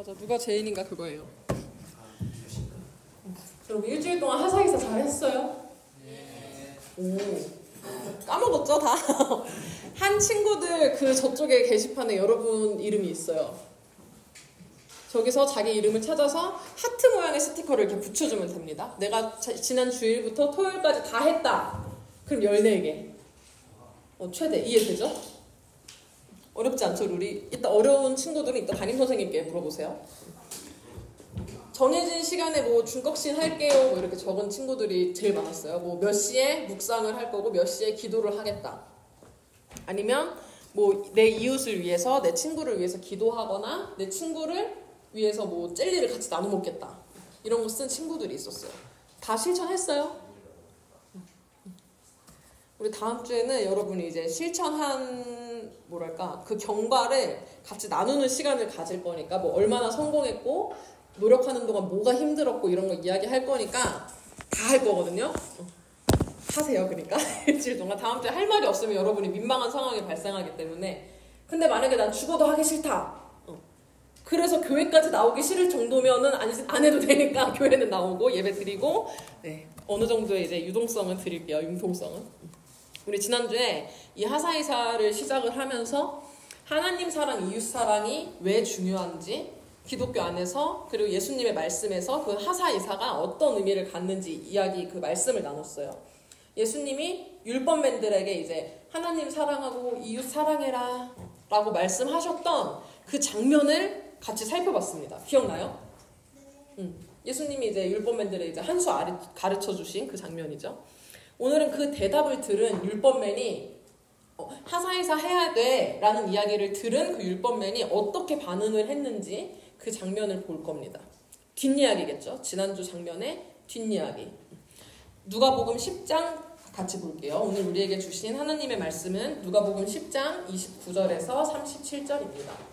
맞아, 누가 죄인인가 그거예요. 여러분 일주일 동안 하사이사 잘했어요? 네. 오, 까먹었죠 다? 한 친구들 그 저쪽에 게시판에 여러분 이름이 있어요. 저기서 자기 이름을 찾아서 하트 모양의 스티커를 이렇게 붙여주면 됩니다. 내가 지난 주일부터 토요일까지 다 했다. 그럼 14개. 최대. 이해되죠? 어렵지 않죠, 룰이? 이따 어려운 친구들은 이따 담임선생님께 물어보세요. 정해진 시간에 뭐 중꺽신 할게요 뭐 이렇게 적은 친구들이 제일 많았어요. 뭐 몇 시에 묵상을 할 거고 몇 시에 기도를 하겠다. 아니면 뭐 내 이웃을 위해서 내 친구를 위해서 기도하거나 내 친구를 위해서 뭐 젤리를 같이 나눠 먹겠다. 이런 거 쓴 친구들이 있었어요. 다 실천했어요? 우리 다음 주에는 여러분이 이제 실천한 뭐랄까 그 경과를 같이 나누는 시간을 가질 거니까 뭐 얼마나 성공했고 노력하는 동안 뭐가 힘들었고 이런 거 이야기할 거니까 다 할 거거든요. 하세요. 그러니까 일주일 동안 다음 주에 할 말이 없으면 여러분이 민망한 상황이 발생하기 때문에. 근데 만약에 난 죽어도 하기 싫다. 그래서 교회까지 나오기 싫을 정도면은 안 해도 되니까 교회는 나오고 예배 드리고 네, 어느 정도의 이제 유동성은 드릴게요. 융통성은. 우리 지난주에 이 하사이사를 시작을 하면서 하나님 사랑, 이웃 사랑이 왜 중요한지 기독교 안에서 그리고 예수님의 말씀에서 그 하사이사가 어떤 의미를 갖는지 이야기 그 말씀을 나눴어요. 예수님이 율법맨들에게 이제 하나님 사랑하고 이웃 사랑해라 라고 말씀하셨던 그 장면을 같이 살펴봤습니다. 기억나요? 예수님이 이제 율법맨들의 이제 한 수 가르쳐 주신 그 장면이죠. 오늘은 그 대답을 들은 율법맨이 하사이사 해야 돼 라는 이야기를 들은 그 율법맨이 어떻게 반응을 했는지 그 장면을 볼 겁니다. 뒷이야기겠죠. 지난주 장면의 뒷이야기. 누가복음 10장 같이 볼게요. 오늘 우리에게 주신 하나님의 말씀은 누가복음 10장 29절에서 37절입니다.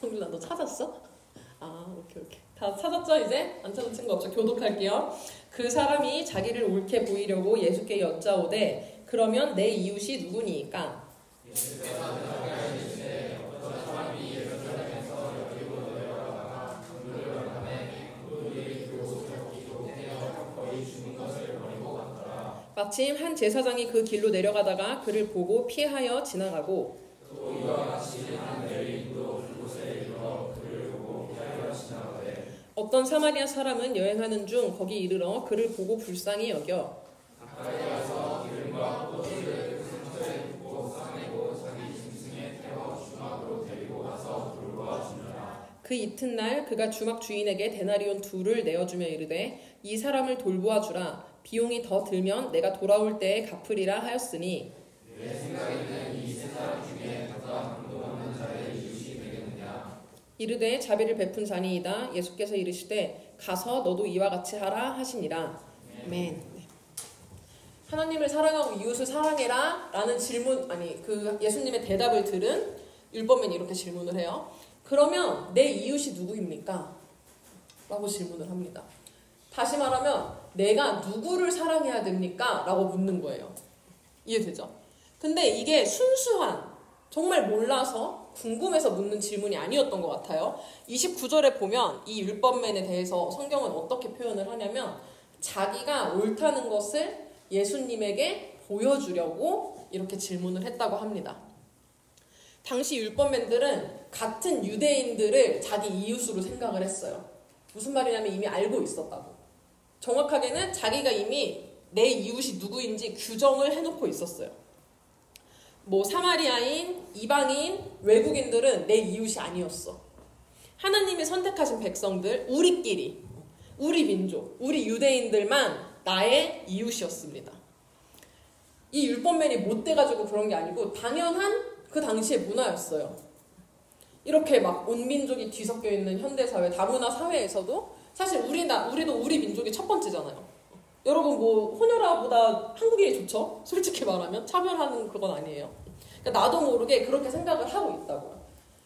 홍길아 너 찾았어? 오케이. 다 찾았죠 이제? 안 찾은 친구 없죠? 교독할게요. 그 사람이 자기를 옳게 보이려고 예수께 여짜오되 그러면 내 이웃이 누구니까? 마침 한 제사장이 그 길로 내려가다가 그를 보고 피하여 지나가고 어떤 사마리아 사람은 여행하는 중 거기 이르러 그를 보고 불쌍히 여겨 그 이튿날 그가 주막 주인에게 데나리온 2를 내어주며 이르되 이 사람을 돌보아 주라. 비용이 더 들면 내가 돌아올 때에 갚으리라 하였으니 내 생각에는 이 세 사람 중에 보다 강도 없는 자의 이웃이 되겠느냐. 이르되 자비를 베푼 자니이다. 예수께서 이르시되 가서 너도 이와 같이 하라 하시니라. 아멘. 하나님을 사랑하고 이웃을 사랑해라 라는 질문 그 예수님의 대답을 들은 율법맨이 이렇게 질문을 해요. 그러면 내 이웃이 누구입니까? 라고 질문을 합니다. 다시 말하면 내가 누구를 사랑해야 됩니까? 라고 묻는 거예요. 이해되죠? 근데 이게 순수한 정말 몰라서 궁금해서 묻는 질문이 아니었던 것 같아요. 29절에 보면 이 율법맨에 대해서 성경은 어떻게 표현을 하냐면 자기가 옳다는 것을 예수님에게 보여주려고 이렇게 질문을 했다고 합니다. 당시 율법맨들은 같은 유대인들을 자기 이웃으로 생각을 했어요. 무슨 말이냐면 이미 알고 있었다고. 정확하게는 자기가 이미 내 이웃이 누구인지 규정을 해놓고 있었어요. 뭐 사마리아인, 이방인, 외국인들은 내 이웃이 아니었어. 하나님이 선택하신 백성들, 우리끼리, 우리 민족, 우리 유대인들만 나의 이웃이었습니다. 이 율법맨이 못돼가지고 그런 게 아니고 당연한 그 당시의 문화였어요. 이렇게 막 온 민족이 뒤섞여 있는 현대사회, 다문화 사회에서도 사실 우리도 우리 민족이 첫 번째잖아요. 여러분 뭐 혼혈아보다 한국인이 좋죠? 솔직히 말하면 차별하는 그건 아니에요. 그러니까 나도 모르게 그렇게 생각을 하고 있다고요.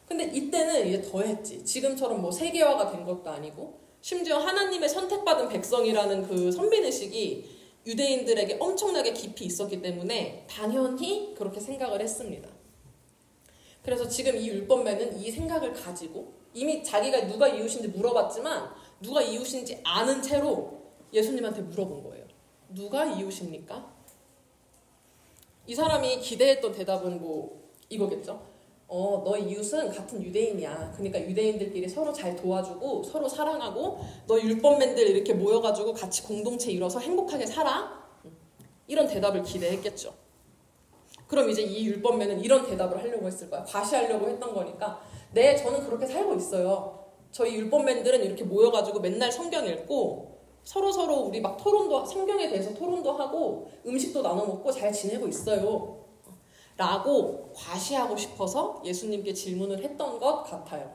근데 이때는 이제 더했지. 지금처럼 뭐 세계화가 된 것도 아니고 심지어 하나님의 선택받은 백성이라는 그 선민의식이 유대인들에게 엄청나게 깊이 있었기 때문에 당연히 그렇게 생각을 했습니다. 그래서 지금 이 율법맨은 이 생각을 가지고 이미 자기가 누가 이웃인지 물어봤지만 누가 이웃인지 아는 채로 예수님한테 물어본 거예요. 누가 이웃입니까? 이 사람이 기대했던 대답은 뭐 이거겠죠. 너희 이웃은 같은 유대인이야. 그러니까 유대인들끼리 서로 잘 도와주고 서로 사랑하고 너 율법맨들 이렇게 모여가지고 같이 공동체 이뤄서 행복하게 살아. 이런 대답을 기대했겠죠. 그럼 이제 이 율법맨은 이런 대답을 하려고 했을 거야. 과시하려고 했던 거니까 네, 저는 그렇게 살고 있어요. 저희 율법맨들은 이렇게 모여가지고 맨날 성경 읽고 서로 우리 막 토론도, 성경에 대해서 토론도 하고 음식도 나눠 먹고 잘 지내고 있어요. 라고 과시하고 싶어서 예수님께 질문을 했던 것 같아요.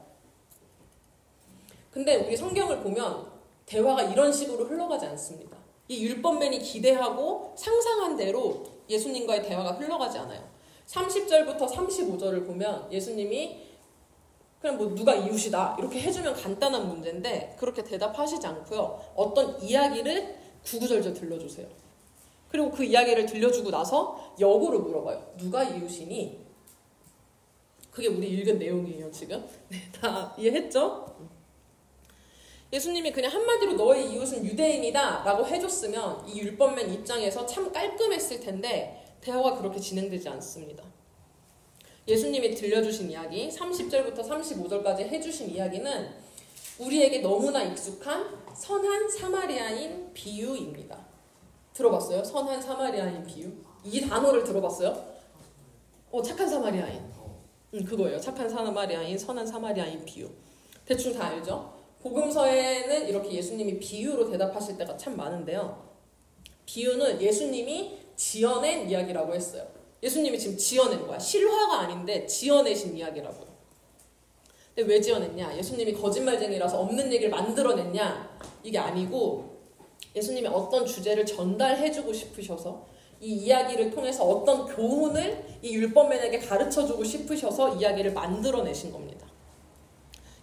근데 우리 성경을 보면 대화가 이런 식으로 흘러가지 않습니다. 이 율법맨이 기대하고 상상한 대로 예수님과의 대화가 흘러가지 않아요. 30절부터 35절을 보면 예수님이 그냥 뭐 누가 이웃이다 이렇게 해주면 간단한 문제인데 그렇게 대답하시지 않고요. 어떤 이야기를 구구절절 들려주세요. 그리고 그 이야기를 들려주고 나서 역으로 물어봐요. 누가 이웃이니? 그게 우리 읽은 내용이에요 지금. 네, 다 이해했죠? 예수님이 그냥 한마디로 너의 이웃은 유대인이다 라고 해줬으면 이 율법맨 입장에서 참 깔끔했을 텐데 대화가 그렇게 진행되지 않습니다. 예수님이 들려주신 이야기 30절부터 35절까지 해주신 이야기는 우리에게 너무나 익숙한 선한 사마리아인 비유입니다. 들어봤어요? 선한 사마리아인 비유? 이 단어를 들어봤어요? 착한 사마리아인. 그거예요. 착한 사마리아인, 선한 사마리아인 비유. 대충 다 알죠? 복음서에는 이렇게 예수님이 비유로 대답하실 때가 참 많은데요. 비유는 예수님이 지어낸 이야기라고 했어요. 예수님이 지금 지어낸 거야. 실화가 아닌데 지어내신 이야기라고요. 근데 왜 지어냈냐? 예수님이 거짓말쟁이라서 없는 얘기를 만들어냈냐? 이게 아니고 예수님이 어떤 주제를 전달해주고 싶으셔서 이 이야기를 통해서 어떤 교훈을 이 율법맨에게 가르쳐주고 싶으셔서 이야기를 만들어내신 겁니다.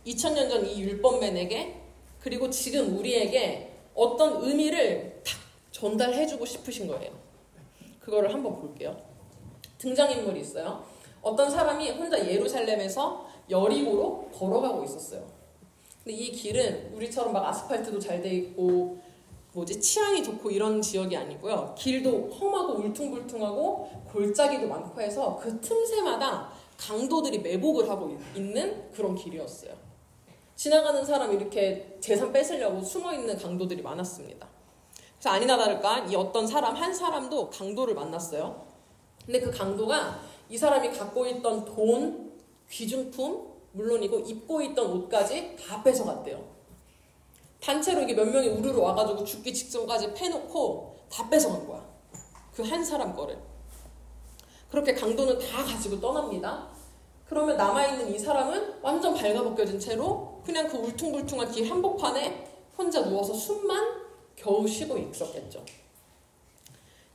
2000년 전 이 율법맨에게 그리고 지금 우리에게 어떤 의미를 탁 전달해주고 싶으신 거예요. 그거를 한번 볼게요. 등장인물이 있어요. 어떤 사람이 혼자 예루살렘에서 여리고로 걸어가고 있었어요. 근데 이 길은 우리처럼 막 아스팔트도 잘 돼 있고 치안이 좋고 이런 지역이 아니고요. 길도 험하고 울퉁불퉁하고 골짜기도 많고 해서 그 틈새마다 강도들이 매복을 하고 있는 그런 길이었어요. 지나가는 사람이 이렇게 재산 뺏으려고 숨어있는 강도들이 많았습니다. 그래서 아니나 다를까 이 어떤 사람 한 사람도 강도를 만났어요. 근데 그 강도가 이 사람이 갖고 있던 돈, 귀중품 물론이고 입고 있던 옷까지 다 뺏어갔대요. 단체로 이게 몇 명이 우르르 와가지고 죽기 직전까지 패놓고 다 뺏어간 거야. 그 한 사람 거를. 그렇게 강도는 다 가지고 떠납니다. 그러면 남아있는 이 사람은 완전 발가벗겨진 채로 그냥 그 울퉁불퉁한 길 한복판에 혼자 누워서 숨만 겨우 쉬고 있었겠죠.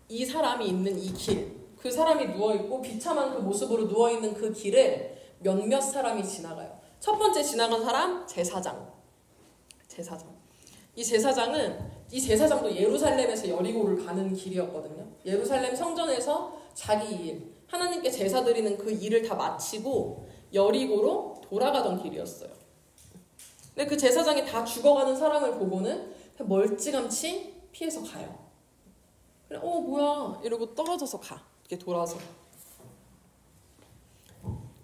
이 사람이 있는 이 길, 그 사람이 누워있고 비참한 그 모습으로 누워있는 그 길을 몇몇 사람이 지나가요. 첫 번째 지나간 사람, 제사장. 이 제사장도 예루살렘에서 여리고를 가는 길이었거든요. 예루살렘 성전에서 자기 일, 하나님께 제사 드리는 그 일을 다 마치고 여리고로 돌아가던 길이었어요. 근데 그 제사장이 다 죽어가는 사람을 보고는 멀찌감치 피해서 가요. 그래, 뭐야 이러고 떨어져서 가. 이렇게 돌아서.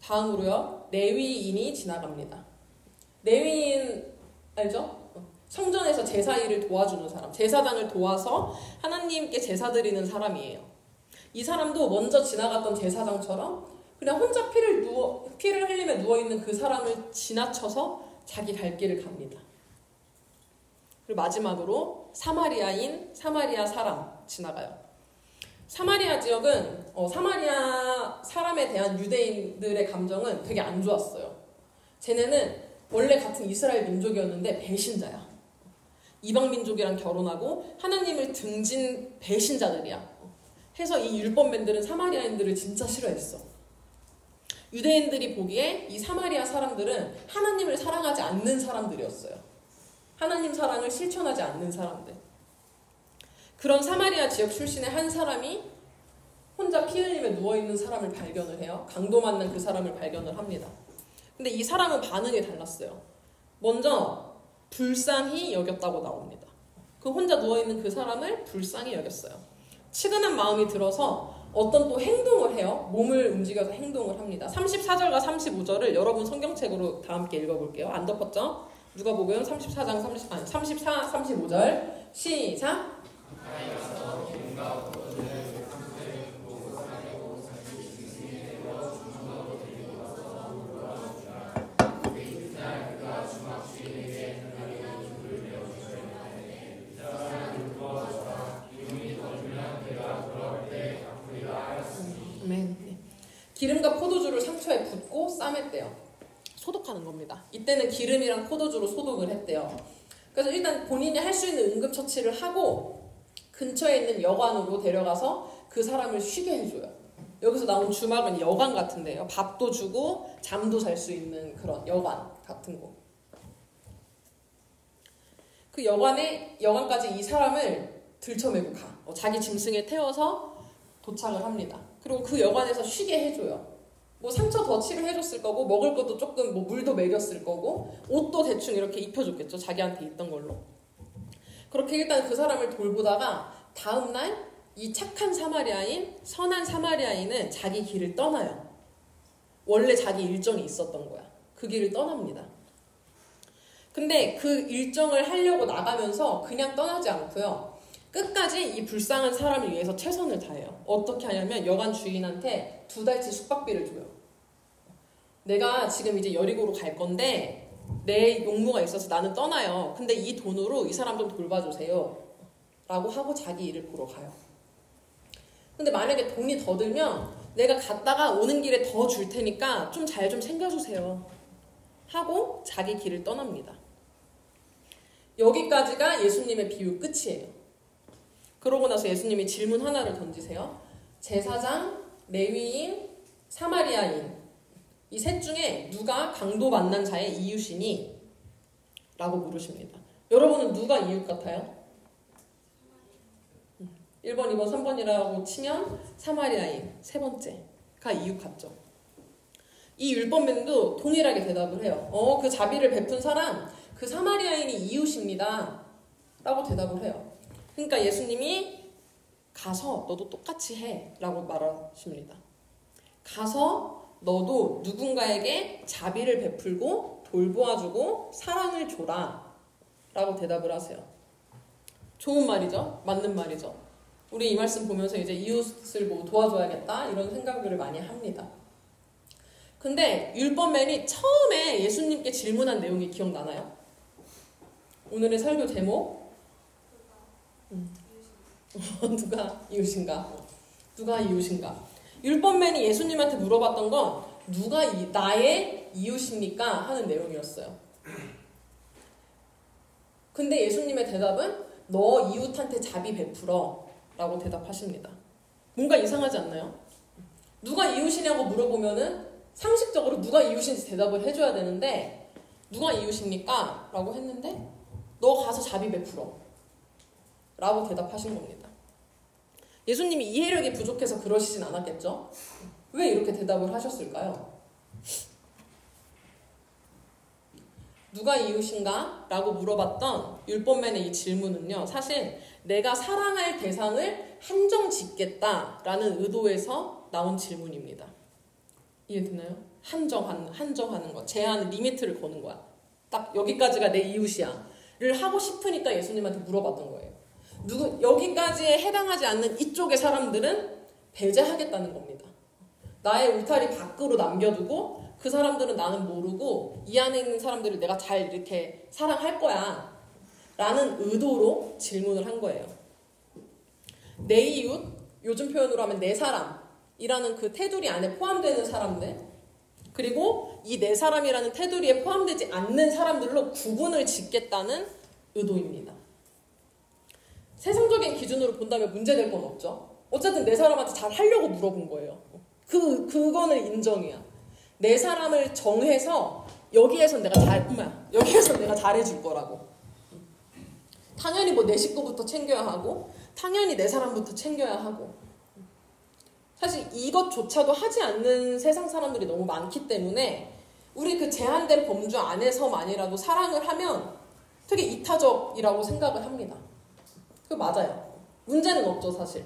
다음으로요. 레위인이 지나갑니다. 레위인 알죠? 성전에서 제사 일을 도와주는 사람. 제사장을 도와서 하나님께 제사 드리는 사람이에요. 이 사람도 먼저 지나갔던 제사장처럼 그냥 혼자 피를 흘리며 누워있는 그 사람을 지나쳐서 자기 갈 길을 갑니다. 그리고 마지막으로 사마리아 사람 지나가요. 사마리아 지역은 사마리아 사람에 대한 유대인들의 감정은 되게 안 좋았어요. 쟤네는 원래 같은 이스라엘 민족이었는데 배신자야. 이방 민족이랑 결혼하고 하나님을 등진 배신자들이야. 해서 이 율법맨들은 사마리아인들을 진짜 싫어했어. 유대인들이 보기에 이 사마리아 사람들은 하나님을 사랑하지 않는 사람들이었어요. 하나님 사랑을 실천하지 않는 사람들. 그런 사마리아 지역 출신의 한 사람이 혼자 피 흘리며 누워있는 사람을 발견을 해요. 강도 만난 그 사람을 발견을 합니다. 근데 이 사람은 반응이 달랐어요. 먼저 불쌍히 여겼다고 나옵니다. 그 혼자 누워있는 그 사람을 불쌍히 여겼어요. 치근한 마음이 들어서 어떤 또 행동을 해요. 몸을 움직여서 행동을 합니다. 34절과 35절을 여러분 성경책으로 다 함께 읽어볼게요. 안 덮었죠? 누가복음 34장 34, 35절 시작! 기름과 포도주를 상처에 붓고 싸맸대요. 소독하는 겁니다. 이때는 기름이랑 포도주로 소독을 했대요. 그래서 일단 본인이 할 수 있는 응급처치를 하고 근처에 있는 여관으로 데려가서 그 사람을 쉬게 해줘요. 여기서 나온 주막은 여관 같은데요. 밥도 주고 잠도 잘 수 있는 그런 여관 같은 곳. 그 여관까지 이 사람을 들쳐매고 가. 자기 짐승에 태워서 도착을 합니다. 그리고 그 여관에서 쉬게 해줘요. 뭐 상처 더 치료해줬을 거고 먹을 것도 조금 뭐 물도 먹였을 거고 옷도 대충 이렇게 입혀줬겠죠. 자기한테 있던 걸로. 그렇게 일단 그 사람을 돌보다가 다음날 이 착한 사마리아인, 선한 사마리아인은 자기 길을 떠나요. 원래 자기 일정이 있었던 거야. 그 길을 떠납니다. 근데 그 일정을 하려고 나가면서 그냥 떠나지 않고요. 끝까지 이 불쌍한 사람을 위해서 최선을 다해요. 어떻게 하냐면 여관 주인한테 2달치 숙박비를 줘요. 내가 지금 이제 여리고로 갈 건데 내 용무가 있어서 나는 떠나요. 근데 이 돈으로 이 사람 좀 돌봐주세요. 라고 하고 자기 일을 보러 가요. 근데 만약에 돈이 더 들면 내가 갔다가 오는 길에 더 줄 테니까 좀 잘 좀 챙겨주세요. 하고 자기 길을 떠납니다. 여기까지가 예수님의 비유 끝이에요. 그러고 나서 예수님이 질문 하나를 던지세요. 제사장, 레위인, 사마리아인 이 셋 중에 누가 강도 만난 자의 이웃이니? 라고 물으십니다. 여러분은 누가 이웃 같아요? 1번, 2번, 3번이라고 치면 사마리아인 세 번째가 이웃 같죠. 이 율법맨도 동일하게 대답을 해요. 그 자비를 베푼 사람, 그 사마리아인이 이웃입니다. 라고 대답을 해요. 그러니까 예수님이 가서 너도 똑같이 해 라고 말하십니다. 가서 너도 누군가에게 자비를 베풀고 돌보아주고 사랑을 줘라 라고 대답을 하세요. 좋은 말이죠. 맞는 말이죠. 우리 이 말씀 보면서 이제 이웃을 뭐 도와줘야겠다 이런 생각들을 많이 합니다. 근데 율법맨이 처음에 예수님께 질문한 내용이 기억나나요? 오늘의 설교 제목 누가 이웃인가? 누가 이웃인가? 율법맨이 예수님한테 물어봤던 건 누가 나의 이웃입니까? 하는 내용이었어요. 근데 예수님의 대답은 너 이웃한테 자비 베풀어 라고 대답하십니다. 뭔가 이상하지 않나요? 누가 이웃이냐고 물어보면은 상식적으로 누가 이웃인지 대답을 해줘야 되는데 누가 이웃입니까? 라고 했는데 너 가서 자비 베풀어 라고 대답하신 겁니다. 예수님이 이해력이 부족해서 그러시진 않았겠죠? 왜 이렇게 대답을 하셨을까요? 누가 이웃인가? 라고 물어봤던 율법맨의 이 질문은요. 사실 내가 사랑할 대상을 한정짓겠다라는 의도에서 나온 질문입니다. 이해되나요? 한정하는 거. 제한, 리미트를 거는 거야. 딱 여기까지가 내 이웃이야. 를 하고 싶으니까 예수님한테 물어봤던 거예요. 여기까지에 해당하지 않는 이쪽의 사람들은 배제하겠다는 겁니다. 나의 울타리 밖으로 남겨두고 그 사람들은 나는 모르고 이 안에 있는 사람들을 내가 잘 이렇게 사랑할 거야 라는 의도로 질문을 한 거예요. 내 이웃, 요즘 표현으로 하면 내 사람이라는 그 테두리 안에 포함되는 사람들, 그리고 이 네 사람이라는 테두리에 포함되지 않는 사람들로 구분을 짓겠다는 의도입니다. 세상적인 기준으로 본다면 문제될 건 없죠. 어쨌든 네 사람한테 잘 하려고 물어본 거예요. 그거는 인정이야. 네 사람을 정해서 여기에선 내가 잘해줄 거라고. 당연히 뭐 내 식구부터 챙겨야 하고, 당연히 내 사람부터 챙겨야 하고. 사실 이것조차도 하지 않는 세상 사람들이 너무 많기 때문에 우리 그 제한된 범주 안에서만이라도 사랑을 하면 되게 이타적이라고 생각을 합니다. 그거 맞아요. 문제는 없죠, 사실.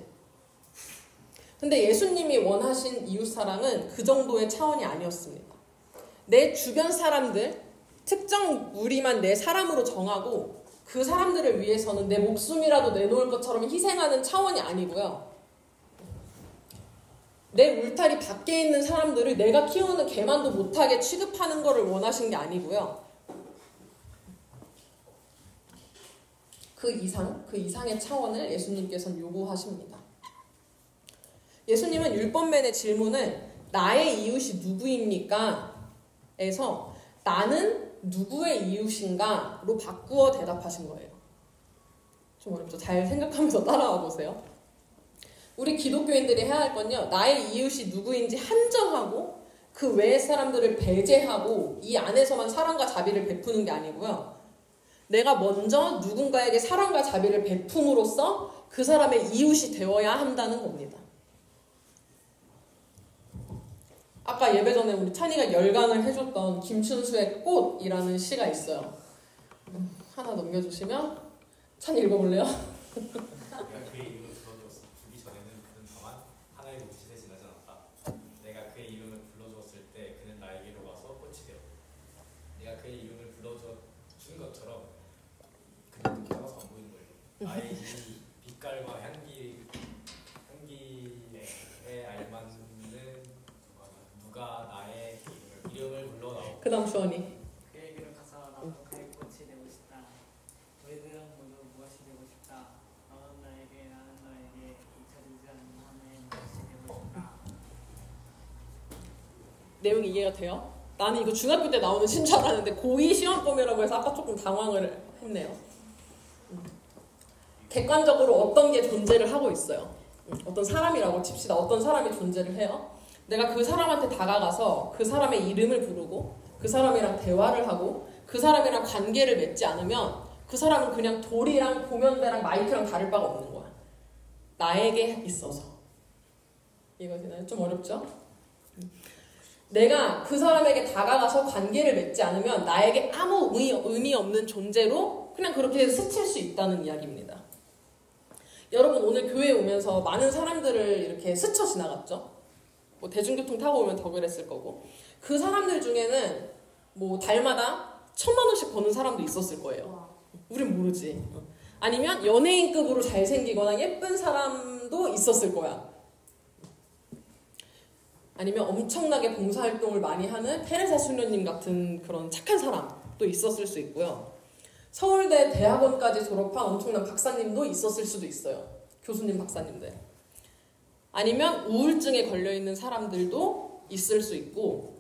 근데 예수님이 원하신 이웃사랑은 그 정도의 차원이 아니었습니다. 내 주변 사람들, 특정 무리만 내 사람으로 정하고 그 사람들을 위해서는 내 목숨이라도 내놓을 것처럼 희생하는 차원이 아니고요. 내 울타리 밖에 있는 사람들을 내가 키우는 개만도 못하게 취급하는 것을 원하신 게 아니고요. 그 이상의 차원을 예수님께서는 요구하십니다. 예수님은 율법맨의 질문을 나의 이웃이 누구입니까? 에서 나는 누구의 이웃인가?로 바꾸어 대답하신 거예요. 좀 어렵죠? 잘 생각하면서 따라와 보세요. 우리 기독교인들이 해야 할 건요. 나의 이웃이 누구인지 한정하고 그 외의 사람들을 배제하고 이 안에서만 사랑과 자비를 베푸는 게 아니고요. 내가 먼저 누군가에게 사랑과 자비를 베품으로써 그 사람의 이웃이 되어야 한다는 겁니다. 아까 예배 전에 우리 찬이가 열강을 해줬던 김춘수의 꽃이라는 시가 있어요. 하나 넘겨주시면 찬이 읽어볼래요? 내가 그의 이름을 부르기 전에는 그는 다만 하나의 물질에 지나지 않았다. 내가 그의 이름을 불러주었을 때 그는 나에게로 와서 꽃이 되었다. 내가 그의 이름을 불러준 것처럼 그는 따라서 안 보이는 거예요. 나의 이 빛깔과 향기에 알맞는 누가 나의 이름을 불러나오. 그 다음 주원이. 그의 길을 가서 나도 그의 꽃이 되고 싶다. 우리들은 모두 무엇이 되고 싶다. 너는 나에게 나는 너에게 잊혀지지 않는 하나의 무엇이 되고 싶다. 내용이 이해가 돼요? 나는 이거 중학교 때 나오는 시인 줄 알았는데 고2 시험범이라고 해서 아까 조금 당황을 했네요. 객관적으로 어떤 게 존재를 하고 있어요. 어떤 사람이라고 칩시다. 어떤 사람이 존재를 해요. 내가 그 사람한테 다가가서 그 사람의 이름을 부르고 그 사람이랑 대화를 하고 그 사람이랑 관계를 맺지 않으면 그 사람은 그냥 돌이랑 보면대랑 마이크랑 다를 바가 없는 거야. 나에게 있어서. 이해가 되나요? 좀 어렵죠? 내가 그 사람에게 다가가서 관계를 맺지 않으면 나에게 아무 의미 없는 존재로 그냥 그렇게 스칠 수 있다는 이야기입니다. 여러분 오늘 교회에 오면서 많은 사람들을 이렇게 스쳐 지나갔죠? 뭐 대중교통 타고 오면 더 그랬을 거고 그 사람들 중에는 뭐 달마다 1,000만 원씩 버는 사람도 있었을 거예요. 우린 모르지. 아니면 연예인급으로 잘생기거나 예쁜 사람도 있었을 거야. 아니면 엄청나게 봉사활동을 많이 하는 테레사 수녀님 같은 그런 착한 사람도 있었을 수 있고요. 서울대 대학원까지 졸업한 엄청난 박사님도 있었을 수도 있어요. 교수님 박사님들. 아니면 우울증에 걸려있는 사람들도 있을 수 있고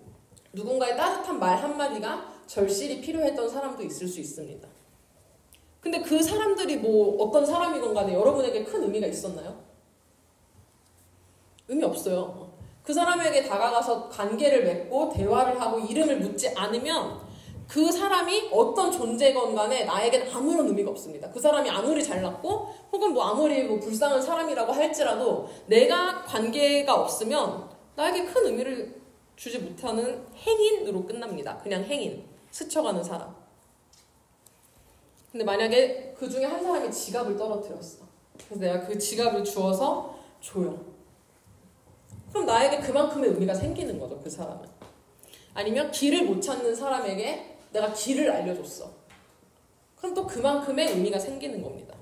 누군가의 따뜻한 말 한마디가 절실히 필요했던 사람도 있을 수 있습니다. 근데 그 사람들이 뭐 어떤 사람이건 간에 여러분에게 큰 의미가 있었나요? 의미 없어요. 그 사람에게 다가가서 관계를 맺고 대화를 하고 이름을 묻지 않으면 그 사람이 어떤 존재건 간에 나에겐 아무런 의미가 없습니다. 그 사람이 아무리 잘났고 혹은 뭐 아무리 뭐 불쌍한 사람이라고 할지라도 내가 관계가 없으면 나에게 큰 의미를 주지 못하는 행인으로 끝납니다. 그냥 행인, 스쳐가는 사람. 근데 만약에 그 중에 한 사람이 지갑을 떨어뜨렸어. 그래서 내가 그 지갑을 주워서 줘요. 그럼 나에게 그만큼의 의미가 생기는 거죠, 그 사람은. 아니면 길을 못 찾는 사람에게 내가 길을 알려줬어. 그럼 또 그만큼의 의미가 생기는 겁니다.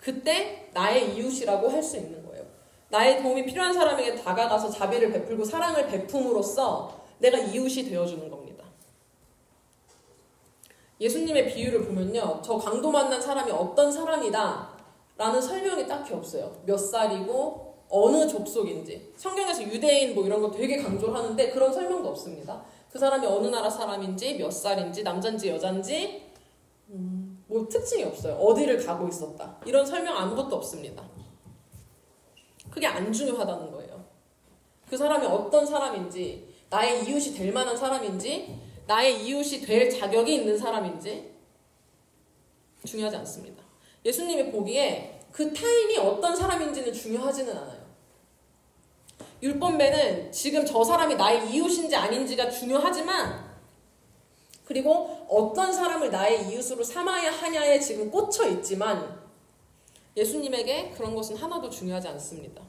그때 나의 이웃이라고 할 수 있는 거예요. 나의 도움이 필요한 사람에게 다가가서 자비를 베풀고 사랑을 베품으로써 내가 이웃이 되어주는 겁니다. 예수님의 비유를 보면요. 저 강도 만난 사람이 어떤 사람이다 라는 설명이 딱히 없어요. 몇 살이고 어느 족속인지, 성경에서 유대인 뭐 이런 거 되게 강조를 하는데 그런 설명도 없습니다. 그 사람이 어느 나라 사람인지, 몇 살인지, 남잔지 여잔지 뭐 특징이 없어요. 어디를 가고 있었다, 이런 설명 아무것도 없습니다. 그게 안 중요하다는 거예요. 그 사람이 어떤 사람인지, 나의 이웃이 될 만한 사람인지, 나의 이웃이 될 자격이 있는 사람인지 중요하지 않습니다. 예수님이 보기에 그 타인이 어떤 사람인지는 중요하지는 않아요. 율법배는 지금 저 사람이 나의 이웃인지 아닌지가 중요하지만, 그리고 어떤 사람을 나의 이웃으로 삼아야 하냐에 지금 꽂혀 있지만, 예수님에게 그런 것은 하나도 중요하지 않습니다.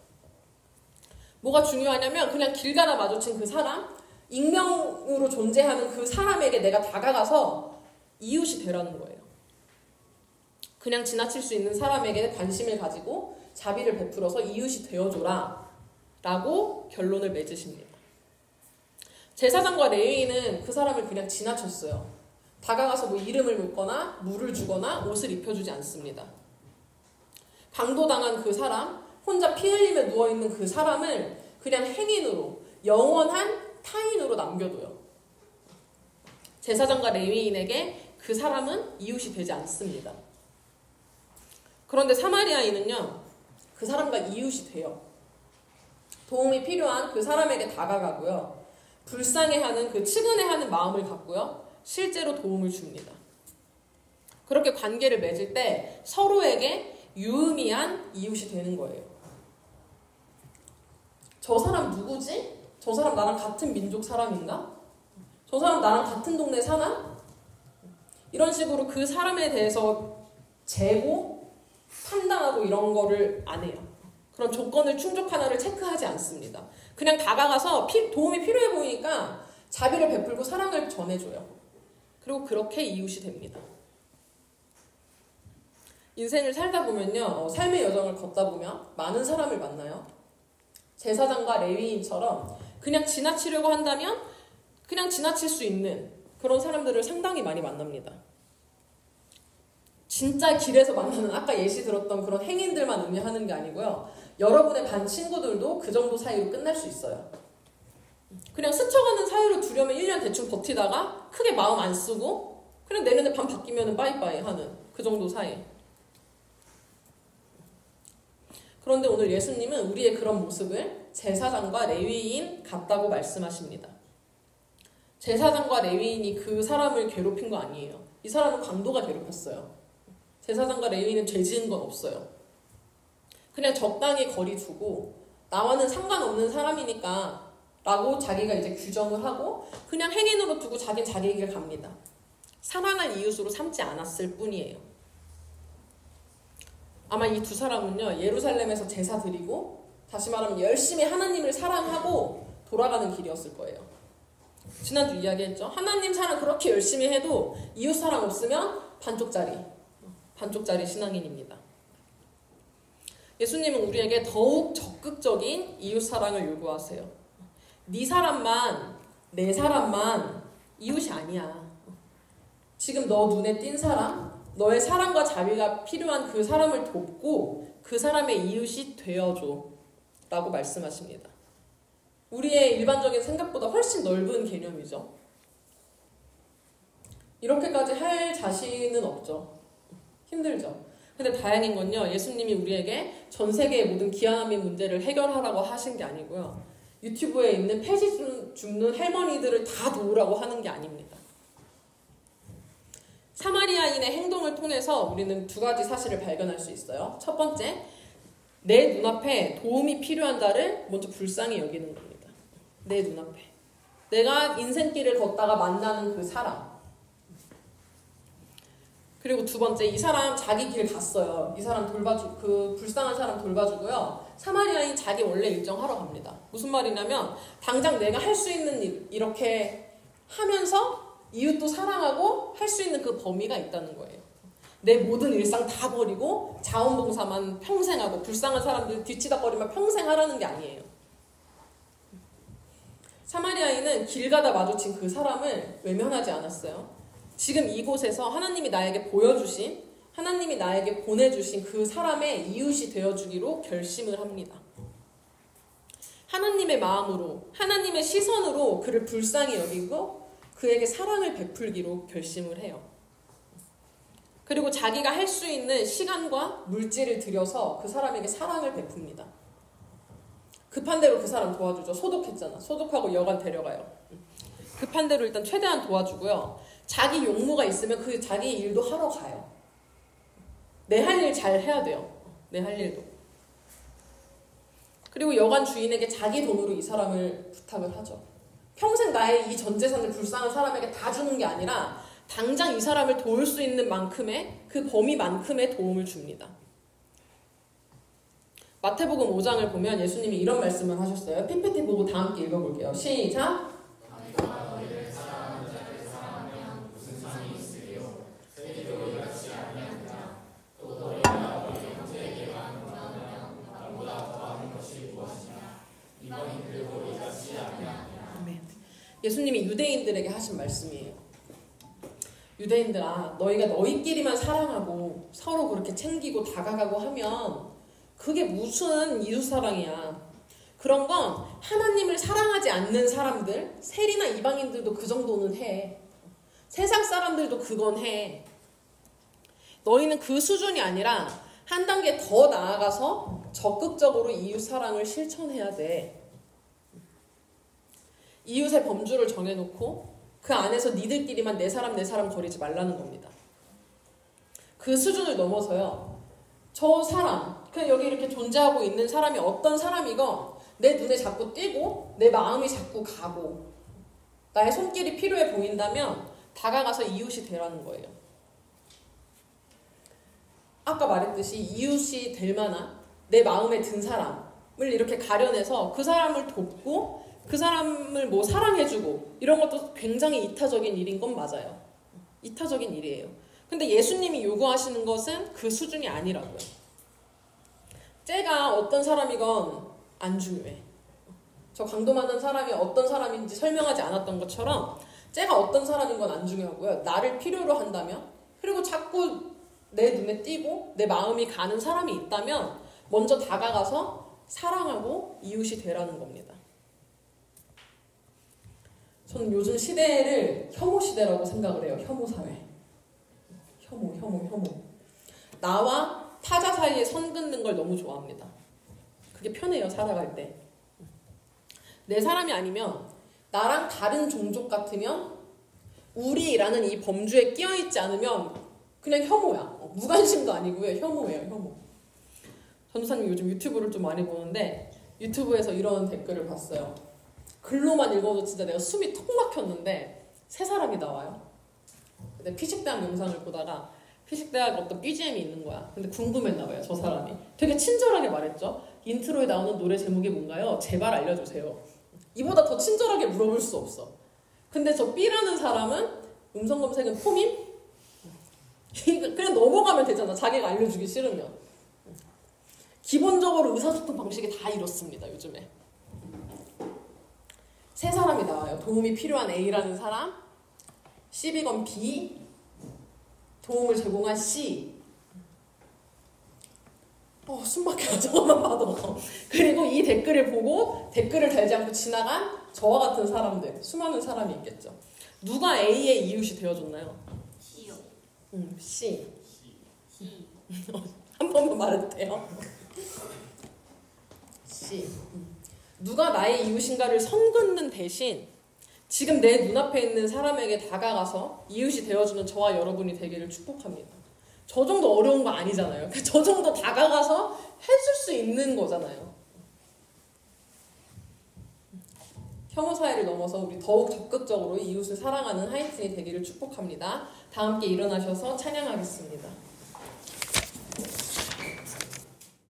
뭐가 중요하냐면 그냥 길 가다 마주친 그 사람, 익명으로 존재하는 그 사람에게 내가 다가가서 이웃이 되라는 거예요. 그냥 지나칠 수 있는 사람에게 관심을 가지고 자비를 베풀어서 이웃이 되어줘라 라고 결론을 맺으십니다. 제사장과 레위인은 그 사람을 그냥 지나쳤어요. 다가가서 뭐 이름을 묻거나 물을 주거나 옷을 입혀주지 않습니다. 강도당한 그 사람, 혼자 피 흘리며 누워있는 그 사람을 그냥 행인으로, 영원한 타인으로 남겨둬요. 제사장과 레위인에게 그 사람은 이웃이 되지 않습니다. 그런데 사마리아인은요, 그 사람과 이웃이 돼요. 도움이 필요한 그 사람에게 다가가고요, 불쌍해하는 그 측은해하는 마음을 갖고요, 실제로 도움을 줍니다. 그렇게 관계를 맺을 때 서로에게 유의미한 이웃이 되는 거예요. 저 사람 누구지? 저 사람 나랑 같은 민족 사람인가? 저 사람 나랑 같은 동네 사나? 이런 식으로 그 사람에 대해서 재고, 판단하고 이런 거를 안 해요. 그런 조건을 충족하나를 체크하지 않습니다. 그냥 다가가서 도움이 필요해 보이니까 자비를 베풀고 사랑을 전해줘요. 그리고 그렇게 이웃이 됩니다. 인생을 살다 보면요, 삶의 여정을 걷다 보면 많은 사람을 만나요. 제사장과 레위인처럼 그냥 지나치려고 한다면 그냥 지나칠 수 있는 그런 사람들을 상당히 많이 만납니다. 진짜 길에서 만나는, 아까 예시 들었던 그런 행인들만 의미하는 게 아니고요, 여러분의 반 친구들도 그 정도 사이로 끝날 수 있어요. 그냥 스쳐가는 사이로 두려면 1년 대충 버티다가 크게 마음 안 쓰고 그냥 내년에 반 바뀌면 빠이빠이 하는 그 정도 사이. 그런데 오늘 예수님은 우리의 그런 모습을 제사장과 레위인 같다고 말씀하십니다. 제사장과 레위인이 그 사람을 괴롭힌 거 아니에요. 이 사람은 강도가 괴롭혔어요. 제사장과 레위인은 죄 지은 건 없어요. 그냥 적당히 거리 두고 나와는 상관없는 사람이니까 라고 자기가 이제 규정을 하고 그냥 행인으로 두고 자기는 자기 길 갑니다. 사랑할 이웃으로 삼지 않았을 뿐이에요. 아마 이 두 사람은요, 예루살렘에서 제사 드리고 다시 말하면 열심히 하나님을 사랑하고 돌아가는 길이었을 거예요. 지난주 이야기했죠. 하나님 사랑 그렇게 열심히 해도 이웃 사랑 없으면 반쪽짜리 신앙인입니다. 예수님은 우리에게 더욱 적극적인 이웃 사랑을 요구하세요. 네 사람만, 내 사람만 이웃이 아니야. 지금 너 눈에 띈 사람, 너의 사랑과 자비가 필요한 그 사람을 돕고 그 사람의 이웃이 되어줘 라고 말씀하십니다. 우리의 일반적인 생각보다 훨씬 넓은 개념이죠. 이렇게까지 할 자신은 없죠. 힘들죠. 근데 다행인 건요, 예수님이 우리에게 전 세계의 모든 기아난민 문제를 해결하라고 하신 게 아니고요, 유튜브에 있는 폐지 줍는 할머니들을 다 도우라고 하는 게 아닙니다. 사마리아인의 행동을 통해서 우리는 두 가지 사실을 발견할 수 있어요. 첫 번째, 내 눈앞에 도움이 필요한 자를 먼저 불쌍히 여기는 겁니다. 내 눈앞에. 내가 인생길을 걷다가 만나는 그 사람. 그리고 두 번째, 이 사람 자기 길 갔어요. 이 사람 그 불쌍한 사람 돌봐주고요. 사마리아인 자기 원래 일정 하러 갑니다. 무슨 말이냐면 당장 내가 할 수 있는 일 이렇게 하면서 이웃도 사랑하고 할 수 있는 그 범위가 있다는 거예요. 내 모든 일상 다 버리고 자원봉사만 평생 하고 불쌍한 사람들 뒤치다거리만 평생 하라는 게 아니에요. 사마리아인은 길 가다 마주친 그 사람을 외면하지 않았어요. 지금 이곳에서 하나님이 나에게 보여주신, 하나님이 나에게 보내주신 그 사람의 이웃이 되어주기로 결심을 합니다. 하나님의 마음으로, 하나님의 시선으로 그를 불쌍히 여기고 그에게 사랑을 베풀기로 결심을 해요. 그리고 자기가 할 수 있는 시간과 물질을 들여서 그 사람에게 사랑을 베풉니다. 급한 대로 그 사람 도와주죠. 소독했잖아. 소독하고 여관 데려가요. 급한 대로 일단 최대한 도와주고요. 자기 용무가 있으면 그 자기 일도 하러 가요. 내 할 일 잘 해야 돼요. 내 할 일도. 그리고 여관 주인에게 자기 돈으로 이 사람을 부탁을 하죠. 평생 나의 이 전 재산을 불쌍한 사람에게 다 주는 게 아니라 당장 이 사람을 도울 수 있는 만큼의 그 범위만큼의 도움을 줍니다. 마태복음 5장을 보면 예수님이 이런 말씀을 하셨어요. PPT 보고 다 함께 읽어볼게요. 시작! 예수님이 유대인들에게 하신 말씀이에요. 유대인들아, 너희가 너희끼리만 사랑하고 서로 그렇게 챙기고 다가가고 하면 그게 무슨 이웃사랑이야. 그런 건 하나님을 사랑하지 않는 사람들, 세리나 이방인들도 그 정도는 해. 세상 사람들도 그건 해. 너희는 그 수준이 아니라 한 단계 더 나아가서 적극적으로 이웃사랑을 실천해야 돼. 이웃의 범주를 정해놓고 그 안에서 니들끼리만 내 사람 거리지 말라는 겁니다. 그 수준을 넘어서요. 저 사람, 그냥 여기 이렇게 존재하고 있는 사람이 어떤 사람이건 내 눈에 자꾸 띄고 내 마음이 자꾸 가고 나의 손길이 필요해 보인다면 다가가서 이웃이 되라는 거예요. 아까 말했듯이 이웃이 될 만한 내 마음에 든 사람을 이렇게 가려내서 그 사람을 돕고 그 사람을 뭐 사랑해주고 이런 것도 굉장히 이타적인 일인 건 맞아요. 이타적인 일이에요. 근데 예수님이 요구하시는 것은 그 수준이 아니라고요. 쟤가 어떤 사람이건 안 중요해. 저 강도 많은 사람이 어떤 사람인지 설명하지 않았던 것처럼 쟤가 어떤 사람인 건 안 중요하고요. 나를 필요로 한다면, 그리고 자꾸 내 눈에 띄고 내 마음이 가는 사람이 있다면 먼저 다가가서 사랑하고 이웃이 되라는 겁니다. 저는 요즘 시대를 혐오 시대라고 생각을 해요. 혐오 사회. 혐오. 나와 타자 사이에 선 긋는 걸 너무 좋아합니다. 그게 편해요, 살아갈 때. 내 사람이 아니면 나랑 다른 종족 같으면 우리라는 이 범주에 끼어있지 않으면 그냥 혐오야. 무관심도 아니고요. 혐오예요, 혐오. 전도사님 요즘 유튜브를 좀 많이 보는데 유튜브에서 이런 댓글을 봤어요. 글로만 읽어도 진짜 내가 숨이 턱 막혔는데 세 사람이 나와요. 근데 피식대학 영상을 보다가 피식대학 어떤 BGM이 있는 거야. 근데 궁금했나 봐요, 저 사람이. 되게 친절하게 말했죠. 인트로에 나오는 노래 제목이 뭔가요? 제발 알려주세요. 이보다 더 친절하게 물어볼 수 없어. 근데 저 B라는 사람은 음성 검색은 포민? 그냥 넘어가면 되잖아, 자기가 알려주기 싫으면. 기본적으로 의사소통 방식이 다 이렇습니다, 요즘에. 세 사람이 나와요. 도움이 필요한 A라는 사람, 시비건 B, 도움을 제공한 C. 숨 막혀. 저것만 봐도. 그리고 이 댓글을 보고 댓글을 달지 않고 지나간 저와 같은 사람들, 수많은 사람이 있겠죠. 누가 A의 이웃이 되어줬나요? C요. C. 한 번만 말해도 돼요? C. 누가 나의 이웃인가를 선긋는 대신 지금 내 눈앞에 있는 사람에게 다가가서 이웃이 되어주는 저와 여러분이 되기를 축복합니다. 저 정도 어려운 거 아니잖아요. 저 정도 다가가서 해줄 수 있는 거잖아요. 혐오 사회를 넘어서 우리 더욱 적극적으로 이웃을 사랑하는 하이틴이 되기를 축복합니다. 다 함께 일어나셔서 찬양하겠습니다.